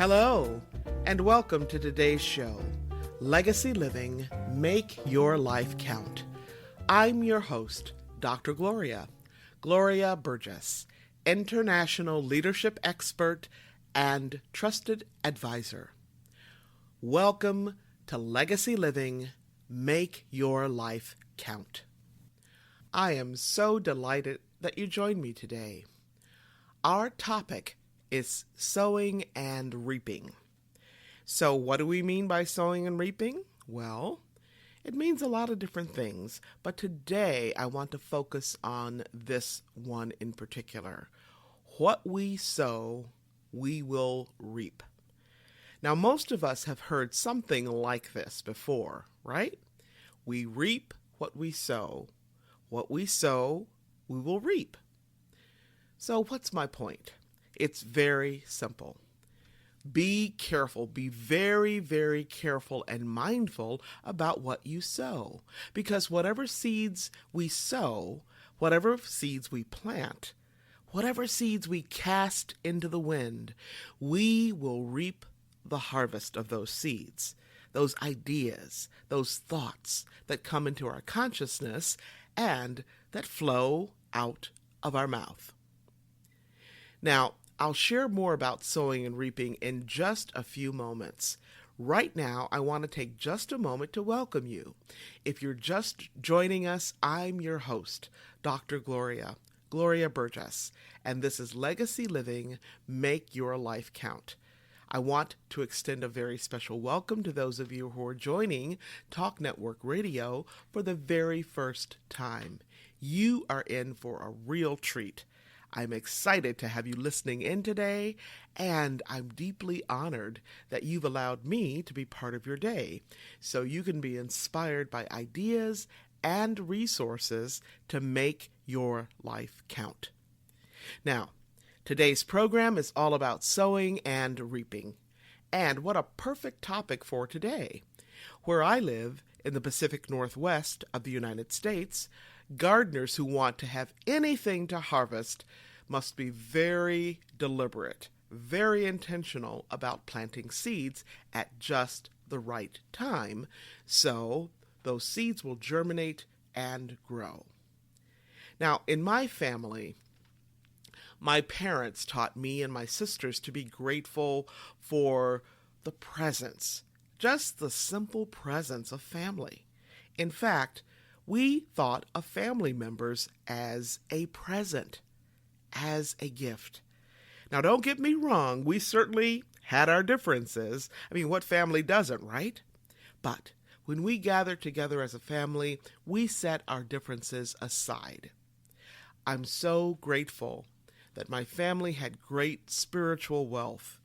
Hello, and welcome to today's show, Legacy Living, Make Your Life Count. I'm your host, Dr. Gloria Burgess, international leadership expert and trusted advisor. Welcome to Legacy Living, Make Your Life Count. I am so delighted that you joined me today. Our topic is sowing and reaping. So what do we mean by sowing and reaping? Well, it means a lot of different things, but today I want to focus on this one in particular. What we sow, we will reap. Now, most of us have heard something like this before, right? We reap what we sow. What we sow, we will reap. So what's my point? It's very simple. Be careful. Be very, very careful and mindful about what you sow. Because whatever seeds we sow, whatever seeds we plant, whatever seeds we cast into the wind, we will reap the harvest of those seeds, those ideas, those thoughts that come into our consciousness and that flow out of our mouth. Now, I'll share more about sowing and reaping in just a few moments. Right now, I want to take just a moment to welcome you. If you're just joining us, I'm your host, Dr. Gloria Burgess, and this is Legacy Living, Make Your Life Count. I want to extend a very special welcome to those of you who are joining Talk Network Radio for the very first time. You are in for a real treat. I'm excited to have you listening in today, and I'm deeply honored that you've allowed me to be part of your day, so you can be inspired by ideas and resources to make your life count. Now, today's program is all about sowing and reaping, and what a perfect topic for today. Where I live, in the Pacific Northwest of the United States, gardeners who want to have anything to harvest must be very deliberate, very intentional about planting seeds at just the right time, so those seeds will germinate and grow. Now, in my family, my parents taught me and my sisters to be grateful for the presence, just the simple presence of family. In fact, we thought of family members as a present, as a gift. Now, don't get me wrong, we certainly had our differences. I mean, what family doesn't, right? But when we gather together as a family, we set our differences aside. I'm so grateful that my family had great spiritual wealth.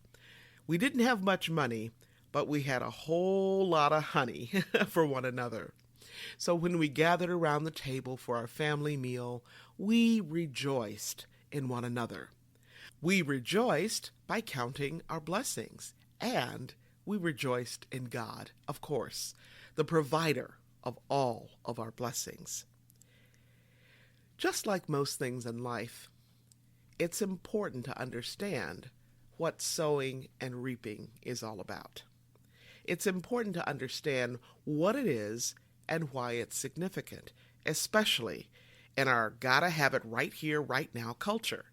We didn't have much money, but we had a whole lot of honey for one another. So when we gathered around the table for our family meal, we rejoiced in one another. We rejoiced by counting our blessings, and we rejoiced in God, of course, the provider of all of our blessings. Just like most things in life, it's important to understand what sowing and reaping is all about. It's important to understand what it is and why it's significant, especially in our gotta have it right here, right now culture.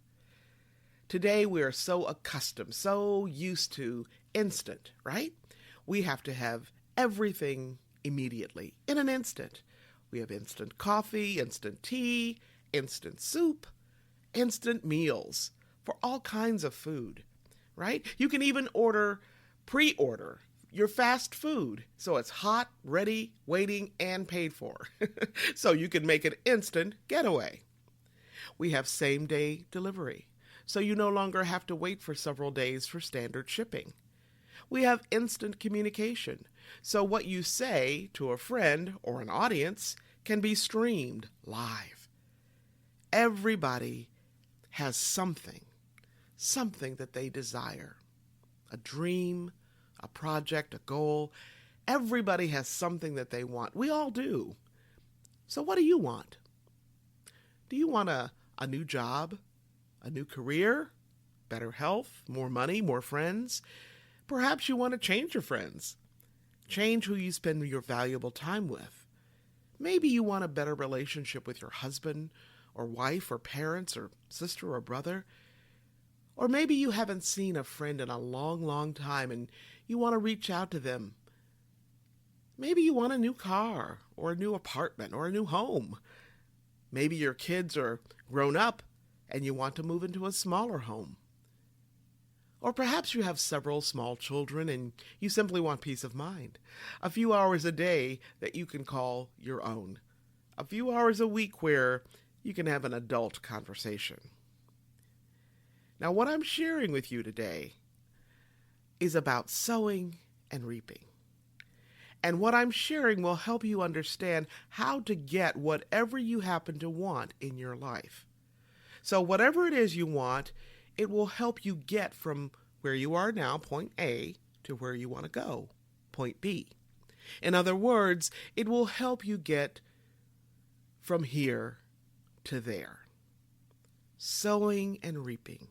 Today we are so accustomed, so used to instant, right? We have to have everything immediately, in an instant. We have instant coffee, instant tea, instant soup, instant meals for all kinds of food, right? You can even pre-order your fast food, so it's hot, ready, waiting, and paid for. So you can make an instant getaway. We have same-day delivery, so you no longer have to wait for several days for standard shipping. We have instant communication, so what you say to a friend or an audience can be streamed live. Everybody has something that they desire, a dream, a project, a goal. Everybody has something that they want. We all do. So what do you want? Do you want a new job, a new career, better health, more money, more friends? perhaps you want to change your friends. Change who you spend your valuable time with. Maybe you want a better relationship with your husband or wife or parents or sister or brother. Or maybe you haven't seen a friend in a long, long time and you want to reach out to them. Maybe you want a new car or a new apartment or a new home. Maybe your kids are grown up and you want to move into a smaller home. Or perhaps you have several small children and you simply want peace of mind. A few hours a day that you can call your own. A few hours a week where you can have an adult conversation. Now, what I'm sharing with you today is about sowing and reaping. And what I'm sharing will help you understand how to get whatever you happen to want in your life. So whatever it is you want, it will help you get from where you are now, point A, to where you want to go, point B. In other words, it will help you get from here to there. Sowing and reaping.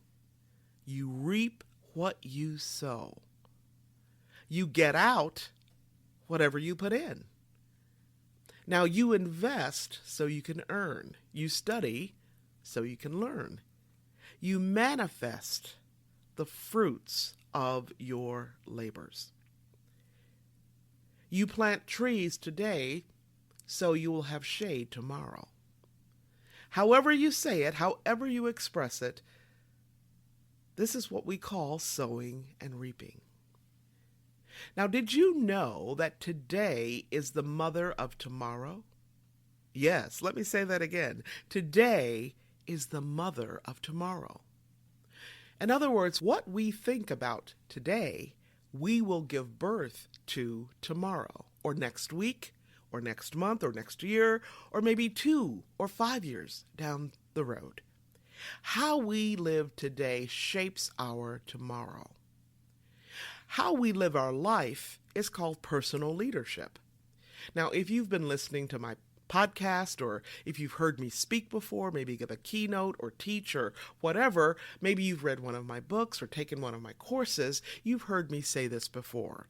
You reap what you sow. You get out whatever you put in. Now you invest so you can earn. You study so you can learn. You manifest the fruits of your labors. You plant trees today so you will have shade tomorrow. However you say it, however you express it, this is what we call sowing and reaping. Now, did you know that today is the mother of tomorrow? Yes, let me say that again. Today is the mother of tomorrow. In other words, what we think about today, we will give birth to tomorrow, or next week, or next month, or next year, or maybe 2 or 5 years down the road. How we live today shapes our tomorrow. How we live our life is called personal leadership. Now, if you've been listening to my podcast, or if you've heard me speak before, maybe give a keynote or teach or whatever, maybe you've read one of my books or taken one of my courses, you've heard me say this before.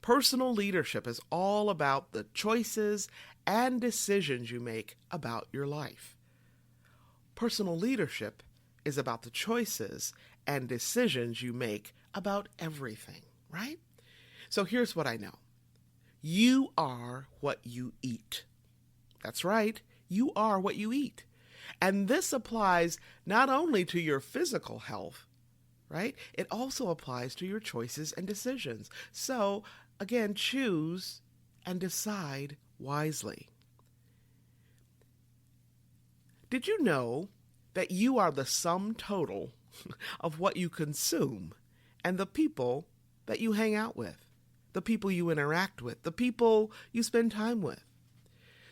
Personal leadership is all about the choices and decisions you make about your life. Personal leadership is about the choices and decisions you make about everything, right? So here's what I know. You are what you eat. That's right. You are what you eat. And this applies not only to your physical health, right? It also applies to your choices and decisions. So, again, choose and decide wisely. Did you know that you are the sum total of what you consume and the people that you hang out with, the people you interact with, the people you spend time with?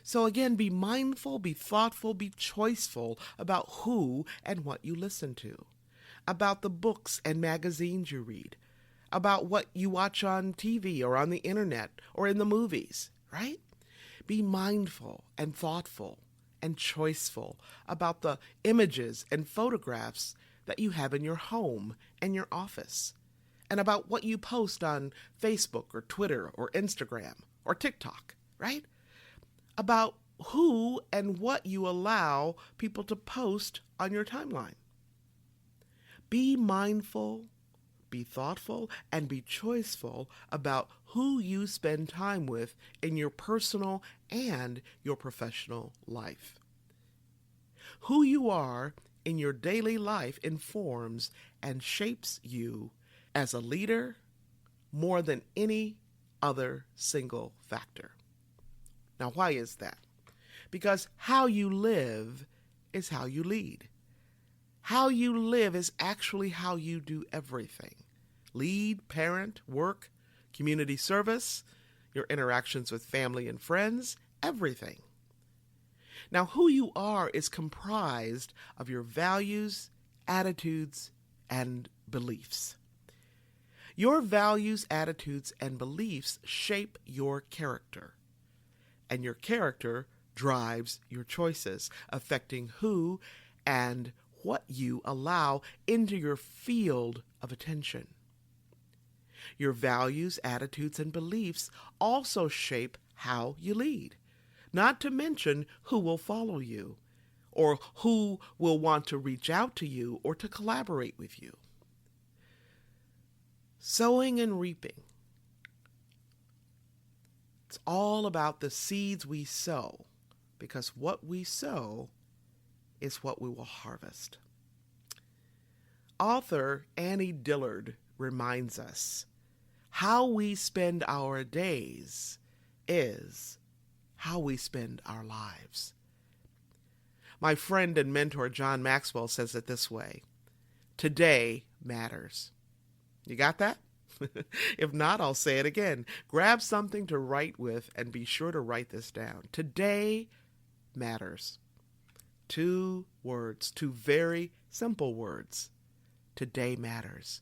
So again, be mindful, be thoughtful, be choiceful about who and what you listen to, about the books and magazines you read, about what you watch on TV or on the internet or in the movies, right? Be mindful and thoughtful and choiceful about the images and photographs that you have in your home and your office, and about what you post on Facebook or Twitter or Instagram or TikTok, right? About who and what you allow people to post on your timeline. Be mindful, be thoughtful, and be choiceful about who you spend time with in your personal and your professional life. Who you are in your daily life informs and shapes you as a leader more than any other single factor. Now, why is that? Because how you live is how you lead. How you live is actually how you do everything. Lead, parent, work, community service, your interactions with family and friends, everything. Now, who you are is comprised of your values, attitudes, and beliefs. Your values, attitudes, and beliefs shape your character. And your character drives your choices, affecting who and what you allow into your field of attention. Your values, attitudes, and beliefs also shape how you lead, not to mention who will follow you or who will want to reach out to you or to collaborate with you. Sowing and reaping. It's all about the seeds we sow, because what we sow is what we will harvest. Author Annie Dillard reminds us, how we spend our days is how we spend our lives. My friend and mentor John Maxwell says it this way: today matters. You got that? If not, I'll say it again. Grab something to write with and be sure to write this down. Today matters. 2 words, 2 very simple words. Today matters.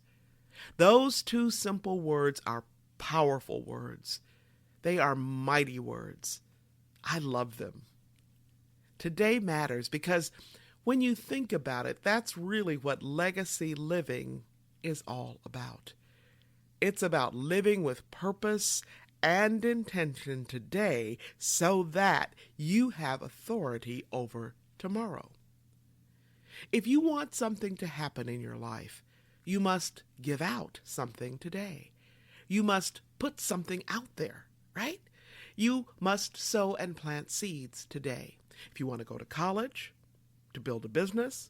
Those 2 simple words are powerful words. They are mighty words. I love them. Today matters because when you think about it, that's really what legacy living is all about. It's about living with purpose and intention today so that you have authority over tomorrow. If you want something to happen in your life, you must give out something today. You must put something out there, right? You must sow and plant seeds today. If you want to go to college, to build a business,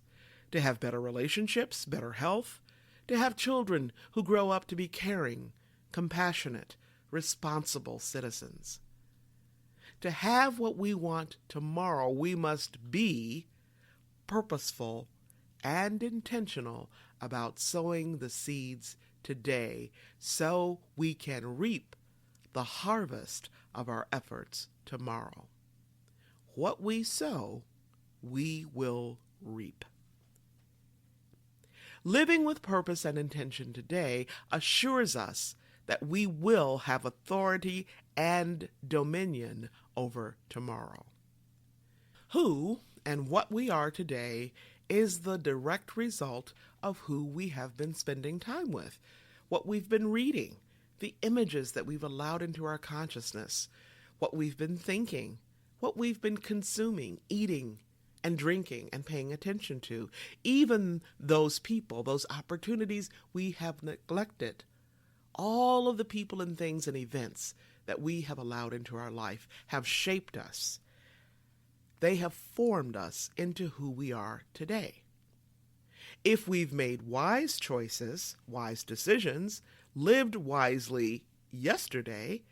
to have better relationships, better health, to have children who grow up to be caring, compassionate, responsible citizens. To have what we want tomorrow, we must be purposeful and intentional about sowing the seeds today so we can reap the harvest of our efforts tomorrow. What we sow, we will reap. Living with purpose and intention today assures us that we will have authority and dominion over tomorrow. Who and what we are today is the direct result of who we have been spending time with, what we've been reading, the images that we've allowed into our consciousness, what we've been thinking, what we've been consuming, eating, and drinking and paying attention to, even those people, those opportunities we have neglected. All of the people and things and events that we have allowed into our life have shaped us. They have formed us into who we are today. If we've made wise choices, wise decisions, lived wisely yesterday,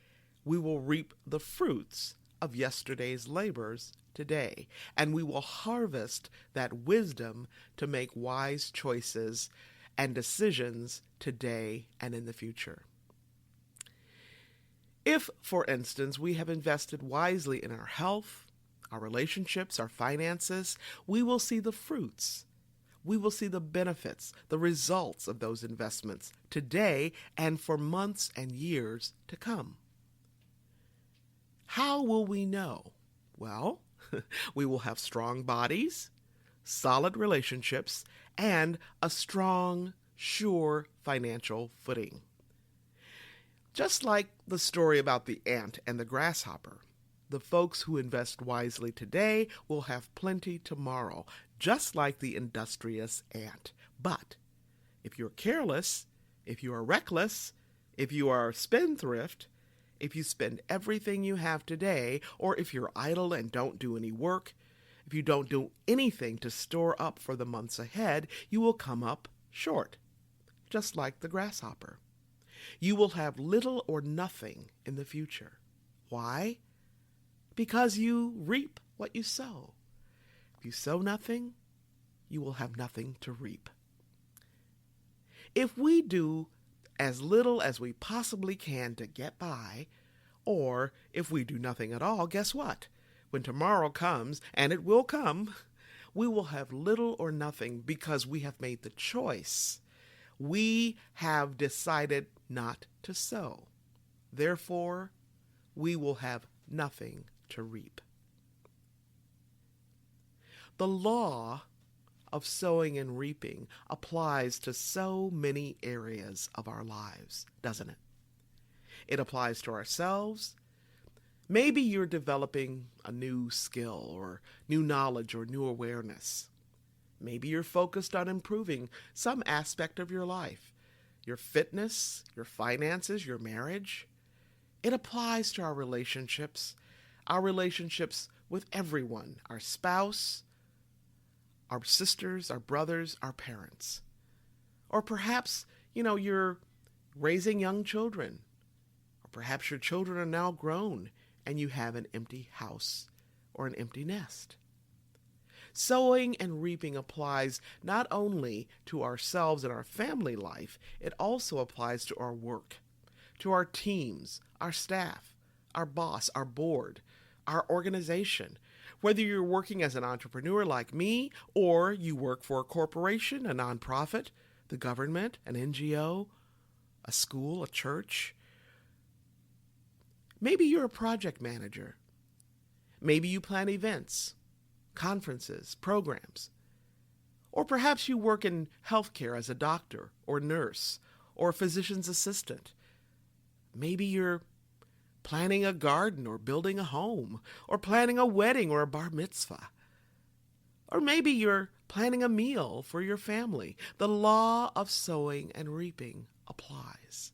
we will reap the fruits of yesterday's labors today, and we will harvest that wisdom to make wise choices and decisions today and in the future. If, for instance, we have invested wisely in our health, our relationships, our finances, we will see the fruits. We will see the benefits, the results of those investments today and for months and years to come. How will we know? Well, we will have strong bodies, solid relationships, and a strong, sure financial footing. Just like the story about the ant and the grasshopper, the folks who invest wisely today will have plenty tomorrow, just like the industrious ant. But if you're careless, if you are reckless, if you are spendthrift, if you spend everything you have today, or if you're idle and don't do any work, if you don't do anything to store up for the months ahead, you will come up short, just like the grasshopper. You will have little or nothing in the future. Why? Because you reap what you sow. If you sow nothing, you will have nothing to reap. If we do as little as we possibly can to get by, or if we do nothing at all, guess what? When tomorrow comes, and it will come, we will have little or nothing because we have made the choice. We have decided not to sow. Therefore, we will have nothing to reap. The law of sowing and reaping applies to so many areas of our lives, doesn't it? It applies to ourselves. Maybe you're developing a new skill or new knowledge or new awareness. Maybe you're focused on improving some aspect of your life, your fitness, your finances, your marriage. It applies to our relationships with everyone, our spouse, our sisters, our brothers, our parents. Or perhaps, you're raising young children. Or perhaps your children are now grown and you have an empty house or an empty nest. Sowing and reaping applies not only to ourselves and our family life, it also applies to our work, to our teams, our staff, our boss, our board, our organization. Whether you're working as an entrepreneur like me, or you work for a corporation, a nonprofit, the government, an NGO, a school, a church. Maybe you're a project manager. Maybe you plan events, conferences, programs. Or perhaps you work in healthcare as a doctor or nurse or a physician's assistant. Maybe you're planning a garden or building a home or planning a wedding or a bar mitzvah. Or maybe you're planning a meal for your family. The law of sowing and reaping applies.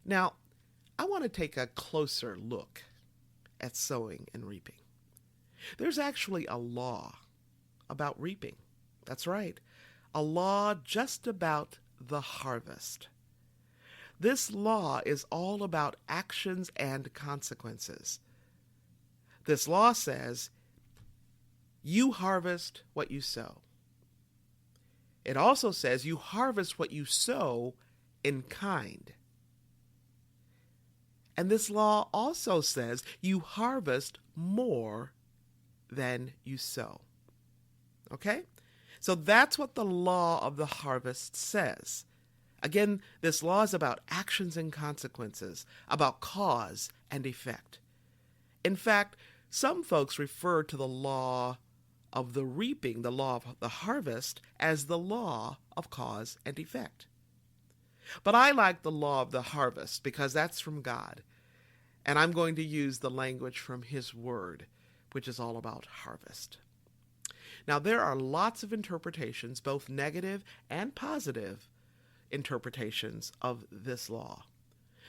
Now, I want to take a closer look at sowing and reaping. There's actually a law about reaping. That's right, a law just about the harvest. This law is all about actions and consequences. This law says, you harvest what you sow. It also says you harvest what you sow in kind. And this law also says you harvest more than you sow. Okay? So that's what the law of the harvest says. Again, this law is about actions and consequences, about cause and effect. In fact, some folks refer to the law of the reaping, the law of the harvest, as the law of cause and effect. But I like the law of the harvest because that's from God. And I'm going to use the language from His Word, which is all about harvest. Now, there are lots of interpretations, both negative and positive interpretations of this law.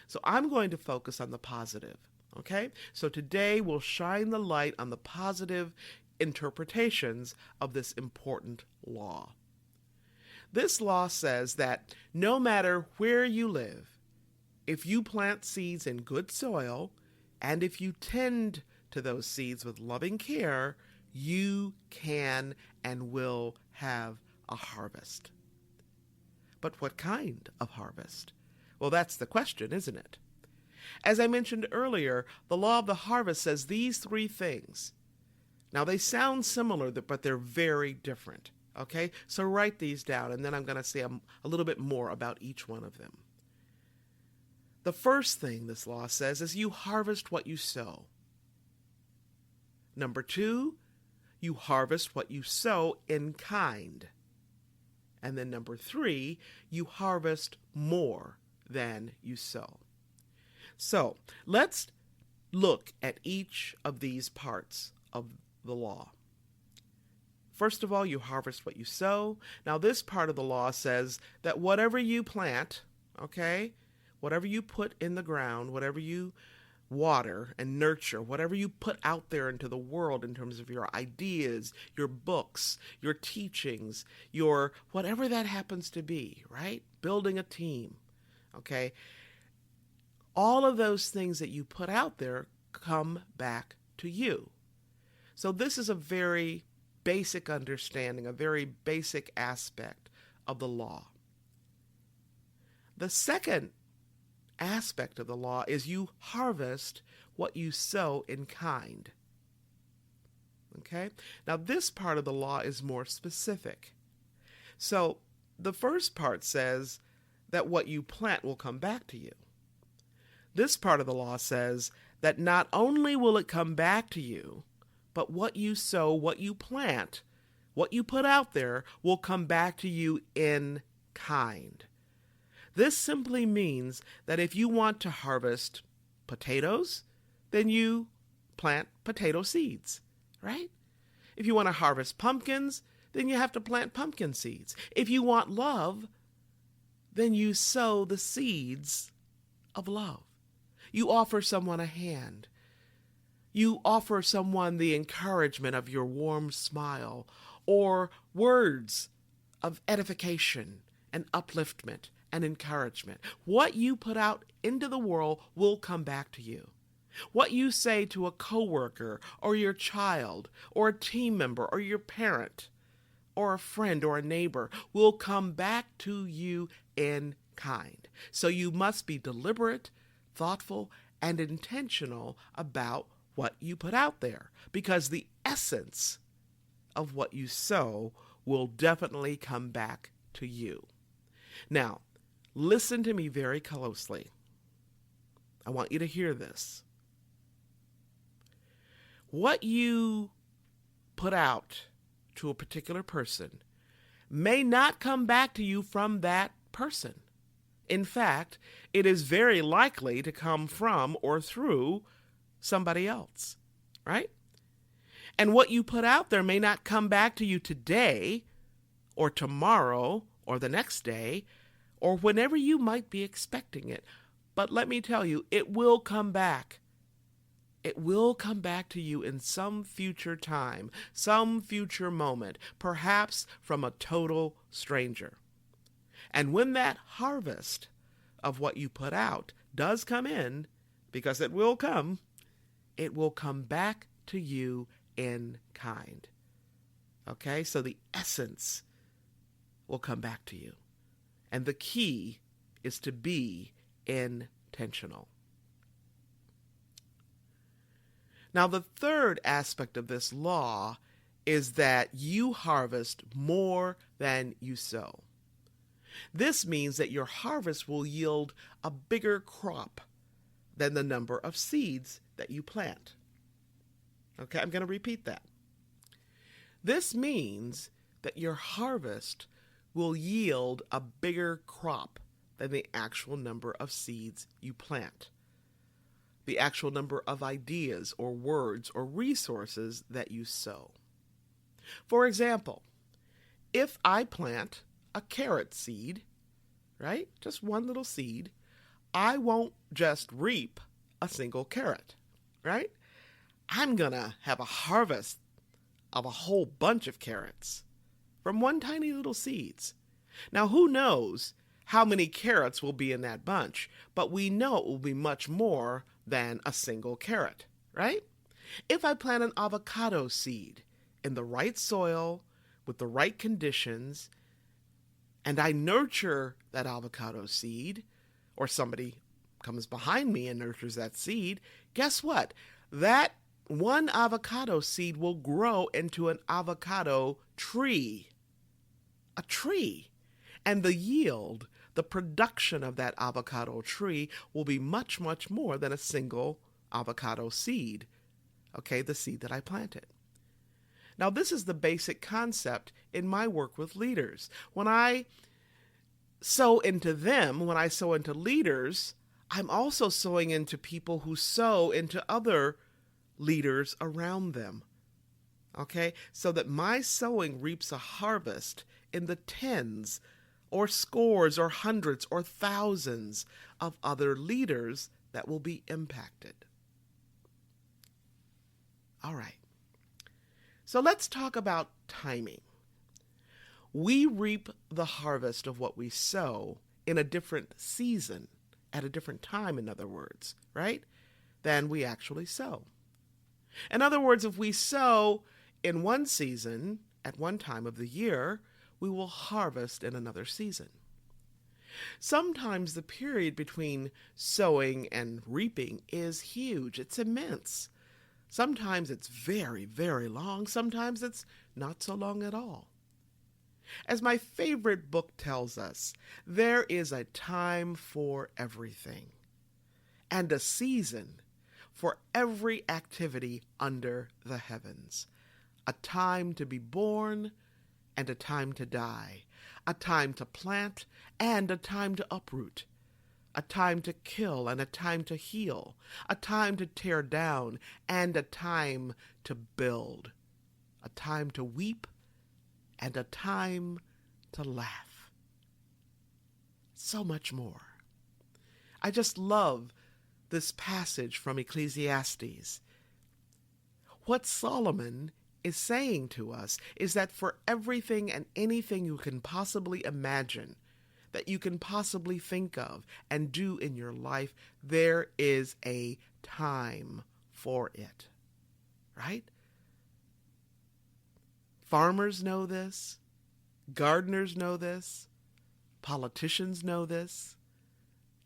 So I'm going to focus on the positive, okay? So today we'll shine the light on the positive interpretations of this important law. This law says that no matter where you live, if you plant seeds in good soil, and if you tend to those seeds with loving care, you can and will have a harvest. But what kind of harvest? Well, that's the question, isn't it? As I mentioned earlier, the law of the harvest says these three things. Now, they sound similar, but they're very different. Okay? So write these down, and then I'm going to say a little bit more about each one of them. The first thing this law says is you harvest what you sow. Number 2, you harvest what you sow in kind. And then number 3, you harvest more than you sow. So let's look at each of these parts of the law. First of all, you harvest what you sow. Now, this part of the law says that whatever you plant, okay, whatever you put in the ground, whatever you water and nurture, whatever you put out there into the world in terms of your ideas, your books, your teachings, your whatever that happens to be, right? Building a team, okay? All of those things that you put out there come back to you. So this is a very basic understanding, a very basic aspect of the law. The second aspect of the law is you harvest what you sow in kind. Okay? Now, this part of the law is more specific. So, the first part says that what you plant will come back to you. This part of the law says that not only will it come back to you, but what you sow, what you plant, What you put out there will come back to you in kind. This simply means that if you want to harvest potatoes, then you plant potato seeds, right? If you want to harvest pumpkins, then you have to plant pumpkin seeds. If you want love, then you sow the seeds of love. You offer someone a hand. You offer someone the encouragement of your warm smile or words of edification and upliftment and encouragement. What you put out into the world will come back to you. What you say to a coworker or your child or a team member or your parent or a friend or a neighbor will come back to you in kind. So you must be deliberate, thoughtful, and intentional about what you put out there, because the essence of what you sow will definitely come back to you. Now, listen to me very closely. I want you to hear this. What you put out to a particular person may not come back to you from that person. In fact, it is very likely to come from or through somebody else, right? And what you put out there may not come back to you today or tomorrow or the next day or whenever you might be expecting it. But let me tell you, it will come back. It will come back to you in some future time, some future moment, perhaps from a total stranger. And when that harvest of what you put out does come in, because it will come back to you in kind. Okay, so the essence will come back to you. And the key is to be intentional. Now, the third aspect of this law is that you harvest more than you sow. This means that your harvest will yield a bigger crop than the number of seeds that you plant. Okay, I'm going to repeat that. This means that your harvest will yield a bigger crop than the actual number of seeds you plant, the actual number of ideas or words or resources that you sow. For example, if I plant a carrot seed, right, just one little seed, I won't just reap a single carrot, right? I'm going to have a harvest of a whole bunch of carrots from one tiny little seeds. Now, who knows how many carrots will be in that bunch, but we know it will be much more than a single carrot, right? If I plant an avocado seed in the right soil, with the right conditions, and I nurture that avocado seed, or somebody comes behind me and nurtures that seed, guess what? That one avocado seed will grow into an avocado tree. A tree. And the yield, the production of that avocado tree will be much, much more than a single avocado seed. Okay, the seed that I planted. Now, this is the basic concept in my work with leaders. When I sow into them, when I sow into leaders, I'm also sowing into people who sow into other leaders around them. Okay, so that my sowing reaps a harvest in the tens or scores or hundreds or thousands of other leaders that will be impacted. All right. So let's talk about timing. We reap the harvest of what we sow in a different season, at a different time, in other words, right, than we actually sow. In other words, if we sow in one season, at one time of the year, we will harvest in another season. Sometimes the period between sowing and reaping is huge. It's immense. Sometimes it's very, very long. Sometimes it's not so long at all. As my favorite book tells us, there is a time for everything and a season for every activity under the heavens. A time to be born, and a time to die, a time to plant and a time to uproot, a time to kill and a time to heal, a time to tear down and a time to build, a time to weep and a time to laugh. So much more. I just love this passage from Ecclesiastes. What Solomon is saying to us is that for everything and anything you can possibly imagine, that you can possibly think of and do in your life, there is a time for it. Right? Farmers know this. Gardeners know this. Politicians know this.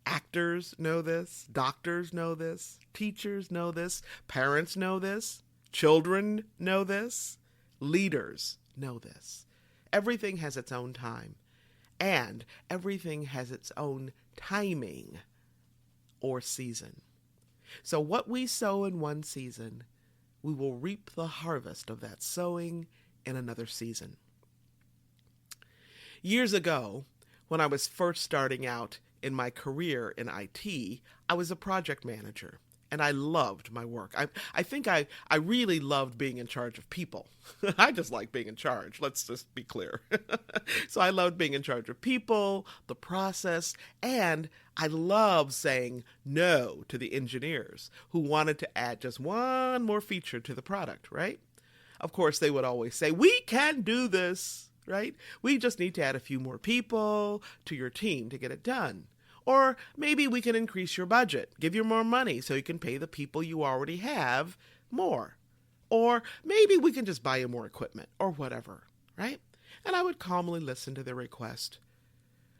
Actors know this. Doctors know this. Teachers know this. Parents know this. Children know this. Leaders know this. Everything has its own time. And everything has its own timing or season. So what we sow in one season, we will reap the harvest of that sowing in another season. Years ago, when I was first starting out in my career in IT, I was a project manager, and I loved my work. I think I really loved being in charge of people. I just like being in charge. Let's just be clear. So I loved being in charge of people, the process, and I loved saying no to the engineers who wanted to add just one more feature to the product, right? Of course, they would always say, we can do this, right? We just need to add a few more people to your team to get it done. Or maybe we can increase your budget, give you more money so you can pay the people you already have more. Or maybe we can just buy you more equipment or whatever, right? And I would calmly listen to their request.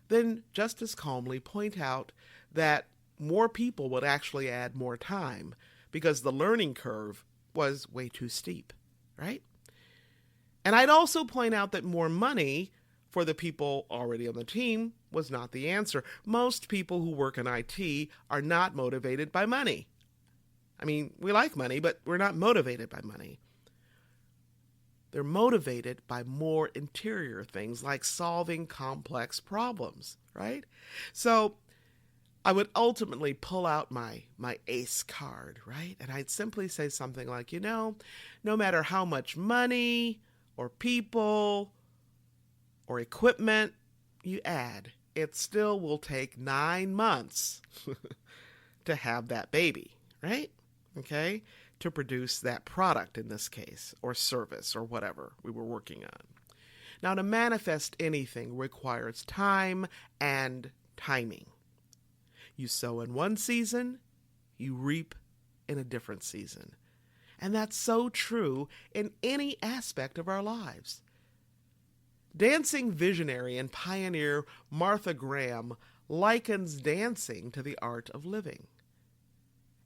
Then just as calmly point out that more people would actually add more time because the learning curve was way too steep, right? And I'd also point out that more money for the people already on the team was not the answer. Most people who work in IT are not motivated by money. I mean, we like money, but we're not motivated by money. They're motivated by more interior things like solving complex problems, right? So I would ultimately pull out my ace card, right? And I'd simply say something like, no matter how much money or people or equipment you add, it still will take 9 months to have that baby, right? Okay? To produce that product in this case, or service, or whatever we were working on. Now, to manifest anything requires time and timing. You sow in one season, you reap in a different season. And that's so true in any aspect of our lives. Dancing visionary and pioneer Martha Graham likens dancing to the art of living.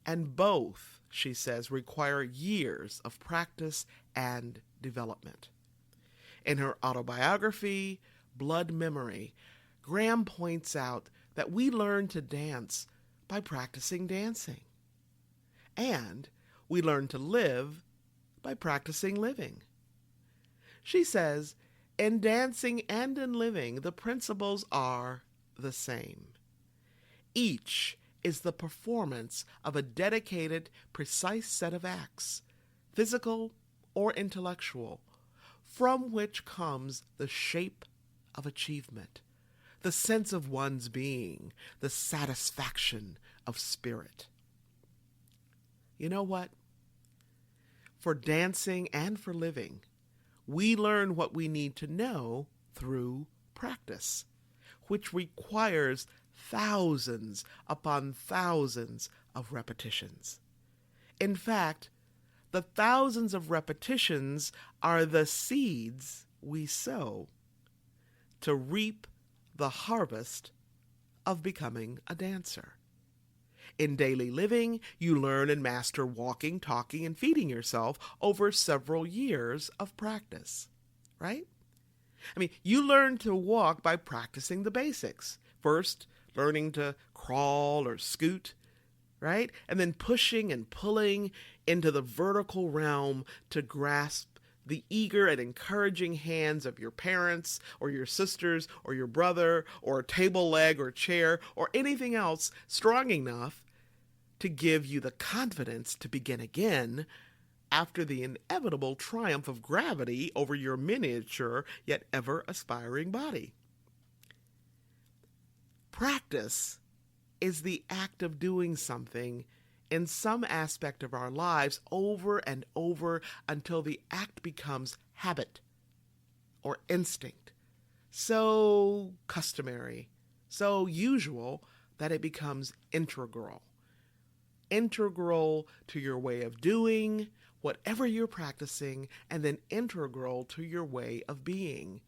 And both, she says, require years of practice and development. In her autobiography, Blood Memory, Graham points out that we learn to dance by practicing dancing. And we learn to live by practicing living. She says, in dancing and in living, the principles are the same. Each is the performance of a dedicated, precise set of acts, physical or intellectual, from which comes the shape of achievement, the sense of one's being, the satisfaction of spirit. You know what? For dancing and for living, we learn what we need to know through practice, which requires thousands upon thousands of repetitions. In fact, the thousands of repetitions are the seeds we sow to reap the harvest of becoming a dancer. In daily living, you learn and master walking, talking, and feeding yourself over several years of practice, right? I mean, you learn to walk by practicing the basics. First, learning to crawl or scoot, right? And then pushing and pulling into the vertical realm to grasp the eager and encouraging hands of your parents or your sisters or your brother or a table leg or chair or anything else strong enough to give you the confidence to begin again after the inevitable triumph of gravity over your miniature yet ever aspiring body. Practice is the act of doing something in some aspect of our lives over and over until the act becomes habit or instinct, so customary, so usual that it becomes integral to your way of doing whatever you're practicing, and then integral to your way of being,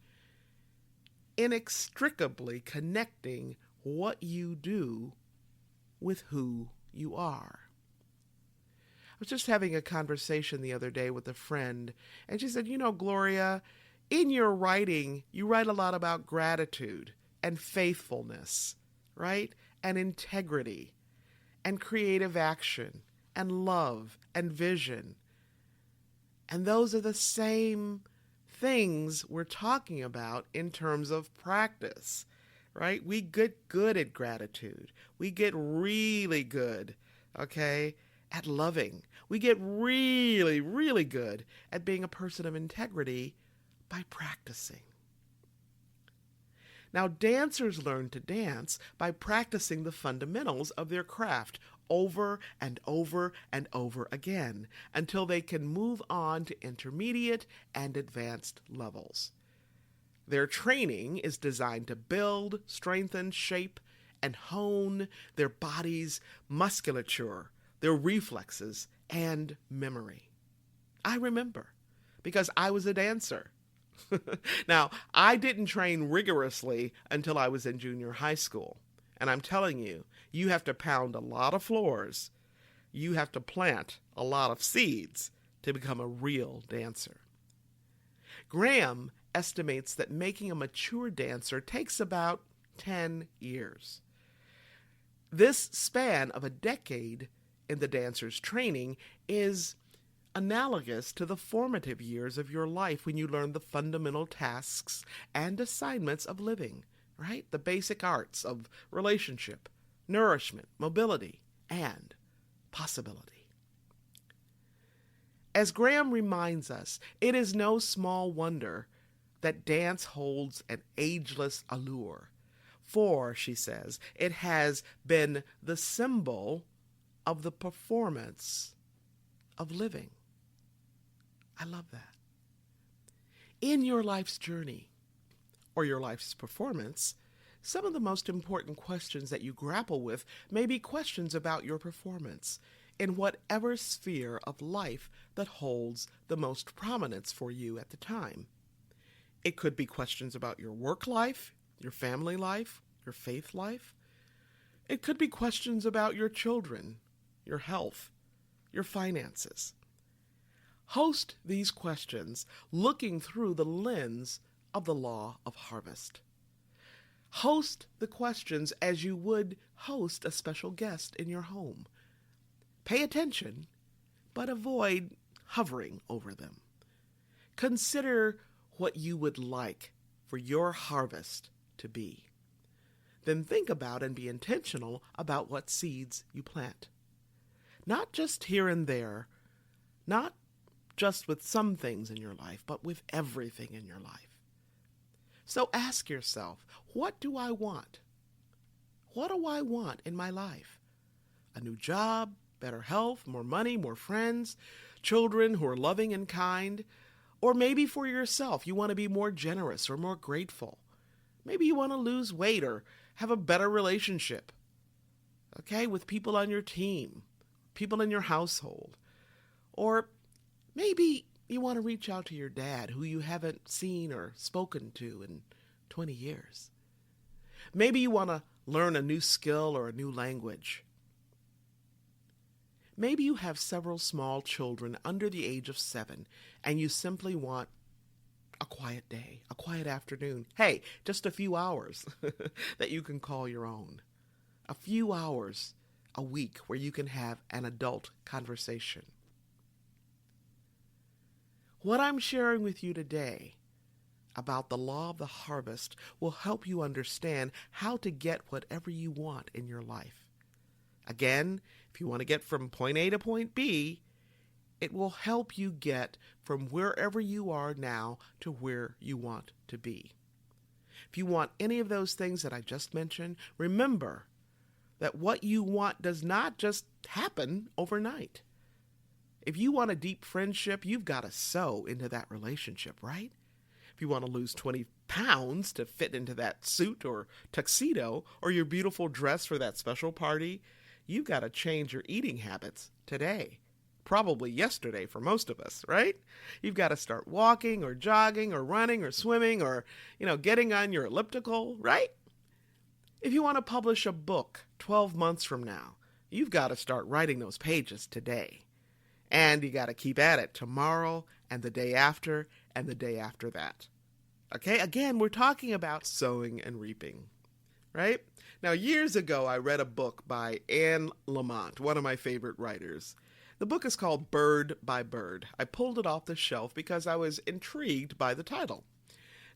inextricably connecting what you do with who you are. I was just having a conversation the other day with a friend, and she said, Gloria, in your writing, you write a lot about gratitude and faithfulness, right? And integrity and creative action and love and vision. And those are the same things we're talking about in terms of practice, right? We get good at gratitude. We get really good, at loving. We get really, really good at being a person of integrity by practicing. Now, dancers learn to dance by practicing the fundamentals of their craft over and over and over again until they can move on to intermediate and advanced levels. Their training is designed to build, strengthen, shape, and hone their body's musculature, their reflexes, and memory. I remember, because I was a dancer. Now, I didn't train rigorously until I was in junior high school. And I'm telling you, you have to pound a lot of floors. You have to plant a lot of seeds to become a real dancer. Graham estimates that making a mature dancer takes about 10 years. This span of a decade in the dancer's training is analogous to the formative years of your life when you learn the fundamental tasks and assignments of living, right? The basic arts of relationship, nourishment, mobility, and possibility. As Graham reminds us, it is no small wonder that dance holds an ageless allure, for, she says, it has been the symbol of the performance of living. I love that. In your life's journey, or your life's performance, some of the most important questions that you grapple with may be questions about your performance in whatever sphere of life that holds the most prominence for you at the time. It could be questions about your work life, your family life, your faith life. It could be questions about your children, your health, your finances. Host these questions looking through the lens of the law of harvest. Host the questions as you would host a special guest in your home. Pay attention, but avoid hovering over them. Consider what you would like for your harvest to be. Then think about and be intentional about what seeds you plant. Not just here and there, not just with some things in your life, but with everything in your life. So ask yourself, what do I want? What do I want in my life? A new job, better health, more money, more friends, children who are loving and kind, or maybe for yourself, you want to be more generous or more grateful. Maybe you want to lose weight or have a better relationship, with people on your team, people in your household. Or maybe you want to reach out to your dad who you haven't seen or spoken to in 20 years. Maybe you want to learn a new skill or a new language. Maybe you have several small children under the age of 7 and you simply want a quiet day, a quiet afternoon. Hey, just a few hours that you can call your own. A few hours a week where you can have an adult conversation. What I'm sharing with you today about the law of the harvest will help you understand how to get whatever you want in your life. Again, if you want to get from point A to point B, it will help you get from wherever you are now to where you want to be. If you want any of those things that I just mentioned, remember that what you want does not just happen overnight. If you want a deep friendship, you've got to sow into that relationship, right? If you want to lose 20 pounds to fit into that suit or tuxedo or your beautiful dress for that special party, you've got to change your eating habits today. Probably yesterday for most of us, right? You've got to start walking or jogging or running or swimming or, getting on your elliptical, right? If you want to publish a book 12 months from now, you've got to start writing those pages today. And you got to keep at it tomorrow and the day after and the day after that. Okay, again, we're talking about sowing and reaping, right? Now, years ago, I read a book by Anne Lamott, one of my favorite writers. The book is called Bird by Bird. I pulled it off the shelf because I was intrigued by the title.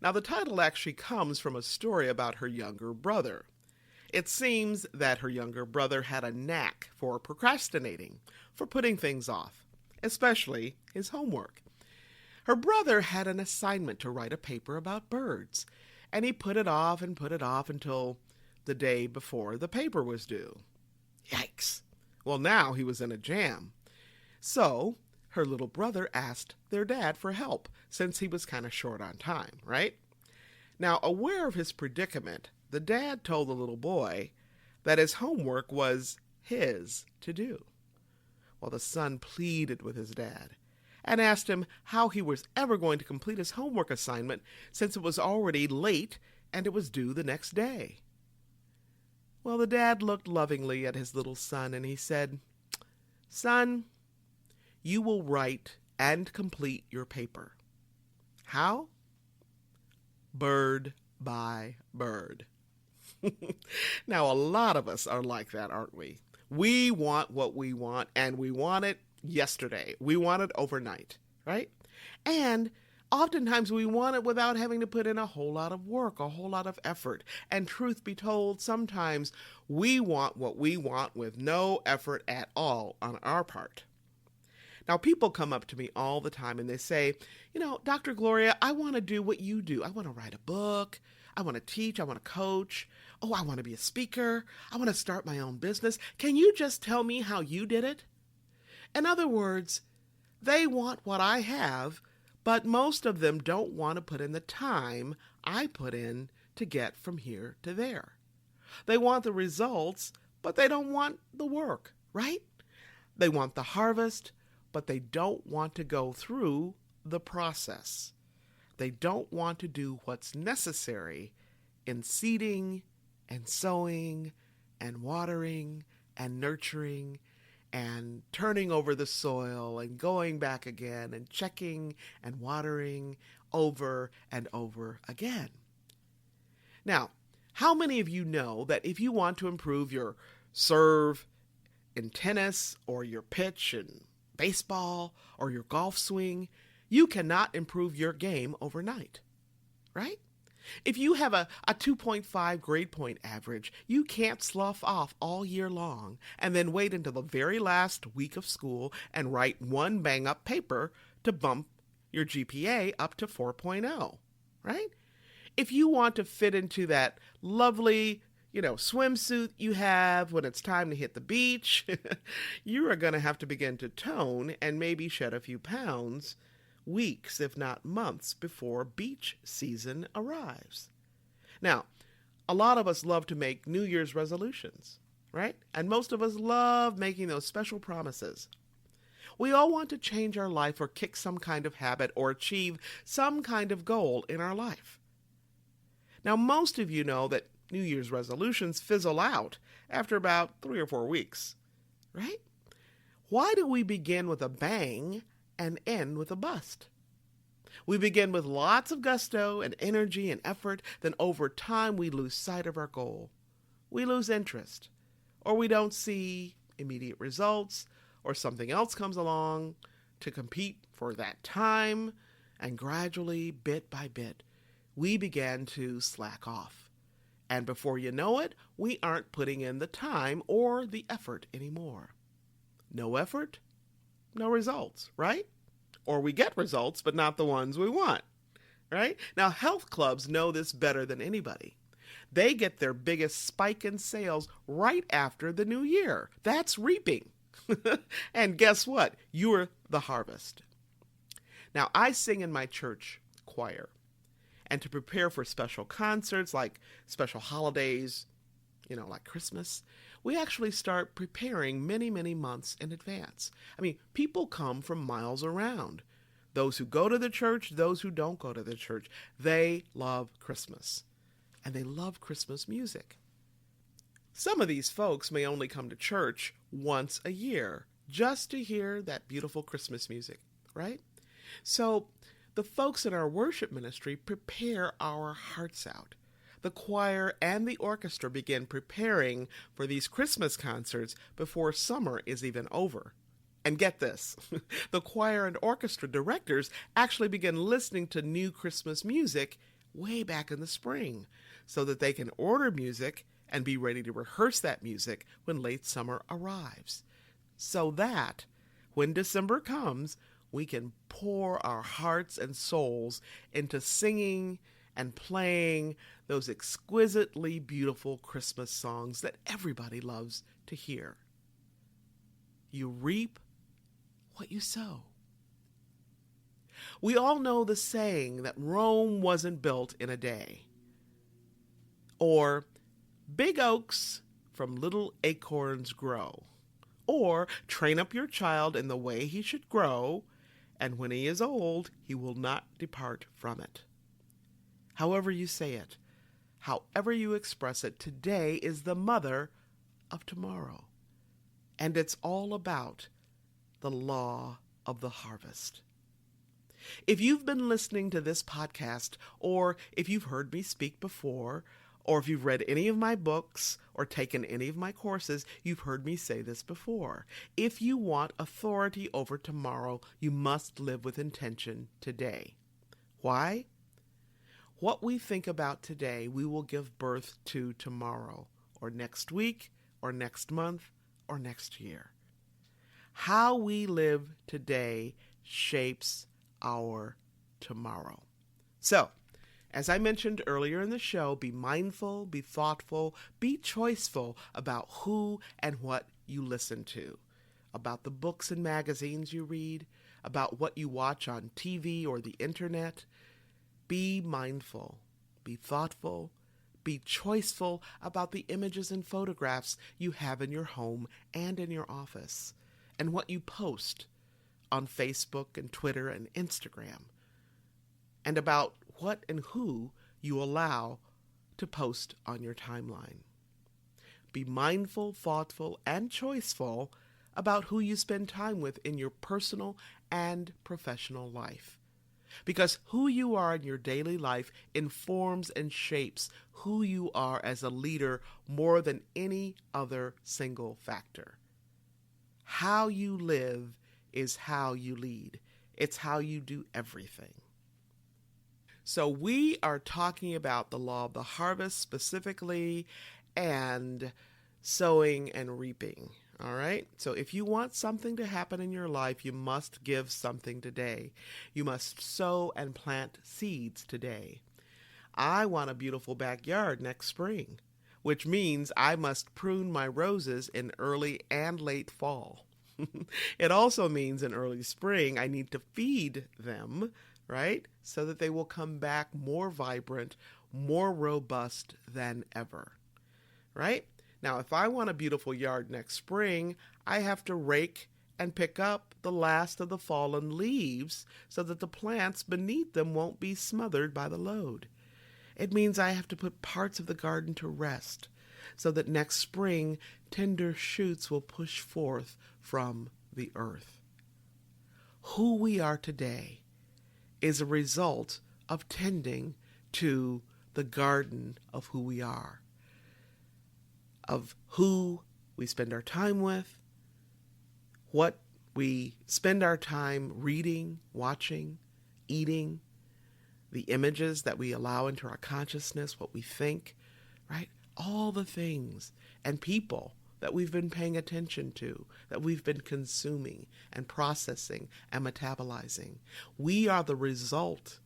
Now, the title actually comes from a story about her younger brother. It seems that her younger brother had a knack for procrastinating, for putting things off, especially his homework. Her brother had an assignment to write a paper about birds, and he put it off until the day before the paper was due. Yikes! Well, now he was in a jam. So, her little brother asked their dad for help, since he was kind of short on time, right? Now, aware of his predicament, the dad told the little boy that his homework was his to do. Well, the son pleaded with his dad and asked him how he was ever going to complete his homework assignment since it was already late and it was due the next day. Well, the dad looked lovingly at his little son and he said, "Son, you will write and complete your paper. How? Bird by bird." Now, a lot of us are like that, aren't we? We want what we want, and we want it yesterday. We want it overnight, right? And oftentimes we want it without having to put in a whole lot of work, a whole lot of effort. And truth be told, sometimes we want what we want with no effort at all on our part. Now, people come up to me all the time and they say, Dr. Gloria, I want to do what you do. I want to write a book. I want to teach. I want to coach. Oh, I want to be a speaker. I want to start my own business. Can you just tell me how you did it? In other words, they want what I have, but most of them don't want to put in the time I put in to get from here to there. They want the results, but they don't want the work, right? They want the harvest, but they don't want to go through the process. They don't want to do what's necessary in seeding and sowing and watering and nurturing and turning over the soil and going back again and checking and watering over and over again. Now, how many of you know that if you want to improve your serve in tennis or your pitch in baseball or your golf swing, you cannot improve your game overnight, right? If you have a 2.5 grade point average, you can't slough off all year long and then wait until the very last week of school and write one bang-up paper to bump your GPA up to 4.0, right? If you want to fit into that lovely, swimsuit you have when it's time to hit the beach, you are going to have to begin to tone and maybe shed a few pounds weeks, if not months, before beach season arrives. Now, a lot of us love to make New Year's resolutions, right? And most of us love making those special promises. We all want to change our life or kick some kind of habit or achieve some kind of goal in our life. Now, most of you know that New Year's resolutions fizzle out after about 3 or 4 weeks, right? Why do we begin with a bang and end with a bust? We begin with lots of gusto and energy and effort, then over time we lose sight of our goal. We lose interest, or we don't see immediate results, or something else comes along to compete for that time, and gradually, bit by bit, we began to slack off. And before you know it, we aren't putting in the time or the effort anymore. No effort, no results, right? Or we get results, but not the ones we want, right? Now, health clubs know this better than anybody. They get their biggest spike in sales right after the new year. That's reaping. And guess what? You're the harvest. Now, I sing in my church choir. And to prepare for special concerts like special holidays, like Christmas, we actually start preparing many, many months in advance. I mean, people come from miles around. Those who go to the church, those who don't go to the church, they love Christmas. And they love Christmas music. Some of these folks may only come to church once a year just to hear that beautiful Christmas music, right? So the folks in our worship ministry prepare our hearts out. The choir and the orchestra begin preparing for these Christmas concerts before summer is even over. And get this, the choir and orchestra directors actually begin listening to new Christmas music way back in the spring so that they can order music and be ready to rehearse that music when late summer arrives. So that when December comes, we can pour our hearts and souls into singing and playing those exquisitely beautiful Christmas songs that everybody loves to hear. You reap what you sow. We all know the saying that Rome wasn't built in a day. Or, big oaks from little acorns grow. Or, train up your child in the way he should grow, and when he is old, he will not depart from it. However you say it, however you express it, today is the mother of tomorrow. And it's all about the law of the harvest. If you've been listening to this podcast, or if you've heard me speak before, or if you've read any of my books or taken any of my courses, you've heard me say this before. If you want authority over tomorrow, you must live with intention today. Why? What we think about today, we will give birth to tomorrow, or next week, or next month, or next year. How we live today shapes our tomorrow. So, as I mentioned earlier in the show, be mindful, be thoughtful, be choiceful about who and what you listen to, about the books and magazines you read, about what you watch on TV or the internet. Be mindful, be thoughtful, be choiceful about the images and photographs you have in your home and in your office, and what you post on Facebook and Twitter and Instagram, and about what and who you allow to post on your timeline. Be mindful, thoughtful, and choiceful about who you spend time with in your personal and professional life. Because who you are in your daily life informs and shapes who you are as a leader more than any other single factor. How you live is how you lead. It's how you do everything. So we are talking about the law of the harvest specifically, and sowing and reaping. All right? So if you want something to happen in your life, you must give something today. You must sow and plant seeds today. I want a beautiful backyard next spring, which means I must prune my roses in early and late fall. It also means in early spring I need to feed them, right? So that they will come back more vibrant, more robust than ever, right? Now, if I want a beautiful yard next spring, I have to rake and pick up the last of the fallen leaves so that the plants beneath them won't be smothered by the load. It means I have to put parts of the garden to rest so that next spring tender shoots will push forth from the earth. Who we are today is a result of tending to the garden of who we are, of who we spend our time with, what We spend our time reading, watching, eating, the images that we allow into our consciousness, what we think, right? All the things and people that we've been paying attention to, that we've been consuming and processing and metabolizing. We are the result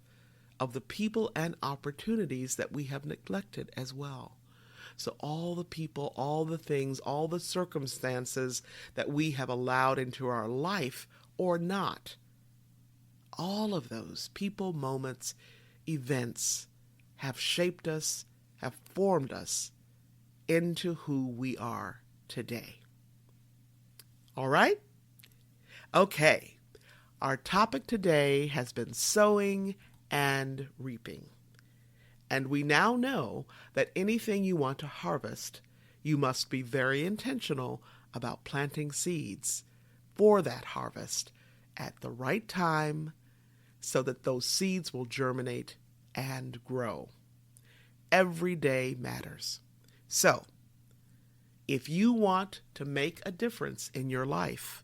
of the people and opportunities that we have neglected as well. So all the people, all the things, all the circumstances that we have allowed into our life or not, all of those people, moments, events have shaped us, have formed us into who we are today. All right? Okay. Our topic today has been sowing and reaping. And we now know that anything you want to harvest, you must be very intentional about planting seeds for that harvest at the right time so that those seeds will germinate and grow. Every day matters. So, if you want to make a difference in your life,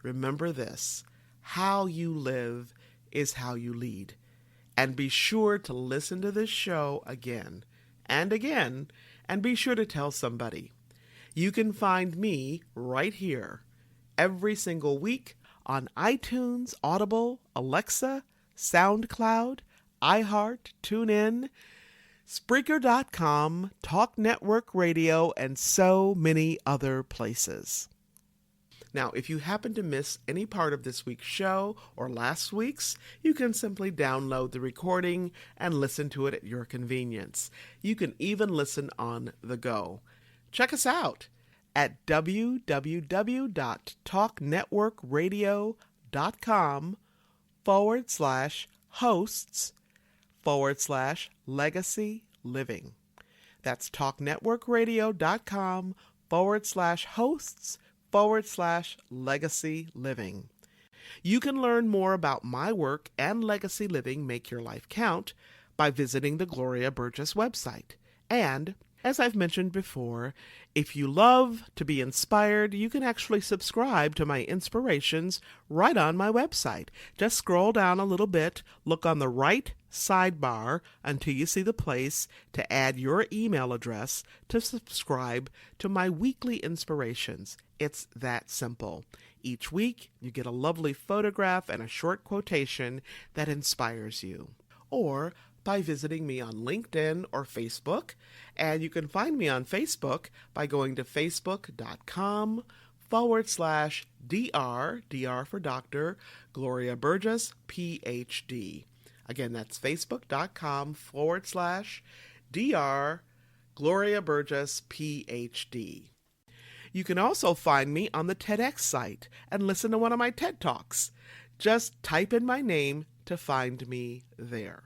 remember this: how you live is how you lead. And be sure to listen to this show again and again, and be sure to tell somebody. You can find me right here every single week on iTunes, Audible, Alexa, SoundCloud, iHeart, TuneIn, Spreaker.com, Talk Network Radio, and so many other places. Now, if you happen to miss any part of this week's show or last week's, you can simply download the recording and listen to it at your convenience. You can even listen on the go. Check us out at www.talknetworkradio.com/hosts/legacy living. That's talknetworkradio.com/hosts/legacy living. You can learn more about my work and Legacy Living Make Your Life Count by visiting the Gloria Burgess website. And, as I've mentioned before, if you love to be inspired, you can actually subscribe to my inspirations right on my website. Just scroll down a little bit, look on the right sidebar until you see the place to add your email address to subscribe to my weekly inspirations. It's that simple. Each week, you get a lovely photograph and a short quotation that inspires you. Or by visiting me on LinkedIn or Facebook. And you can find me on Facebook by going to facebook.com/DR, DR for Dr., Gloria Burgess, PhD. Again, that's facebook.com/DR, Gloria Burgess, PhD. You can also find me on the TEDx site and listen to one of my TED Talks. Just type in my name to find me there.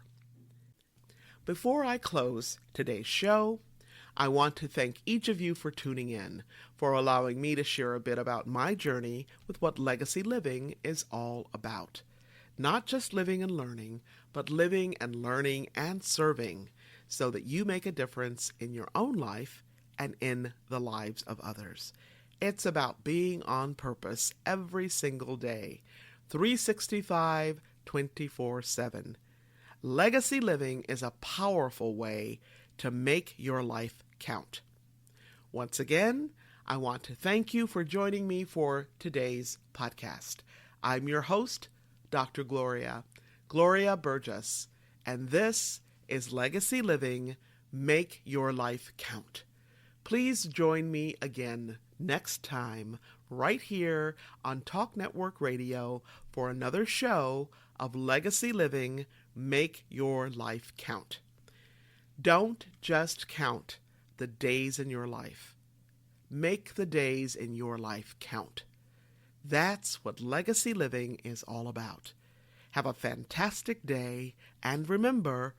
Before I close today's show, I want to thank each of you for tuning in, for allowing me to share a bit about my journey with what legacy living is all about. Not just living and learning, but living and learning and serving so that you make a difference in your own life and in the lives of others. It's about being on purpose every single day, 365, 24/7. Legacy living is a powerful way to make your life count. Once again, I want to thank you for joining me for today's podcast. I'm your host, Dr. Gloria Burgess, and this is Legacy Living, Make Your Life Count. Please join me again next time right here on Talk Network Radio for another show of Legacy Living, Make Your Life Count. Don't just count the days in your life. Make the days in your life count. That's what legacy living is all about. Have a fantastic day, and remember,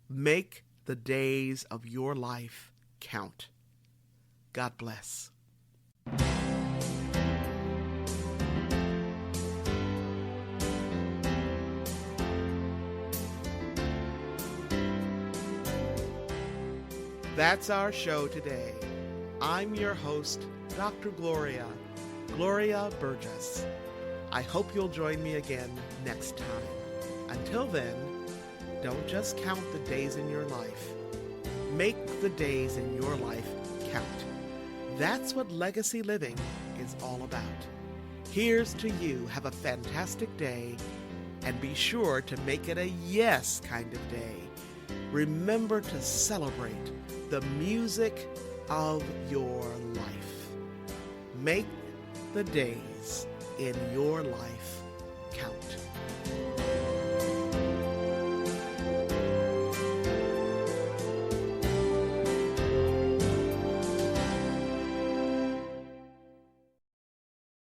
make the days of your life count. God bless. That's our show today. I'm your host, Dr. Gloria Burgess. I hope you'll join me again next time. Until then, don't just count the days in your life. Make the days in your life count. That's what legacy living is all about. Here's to you. Have a fantastic day, and be sure to make it a yes kind of day. Remember to celebrate the music of your life. Make the days in your life count.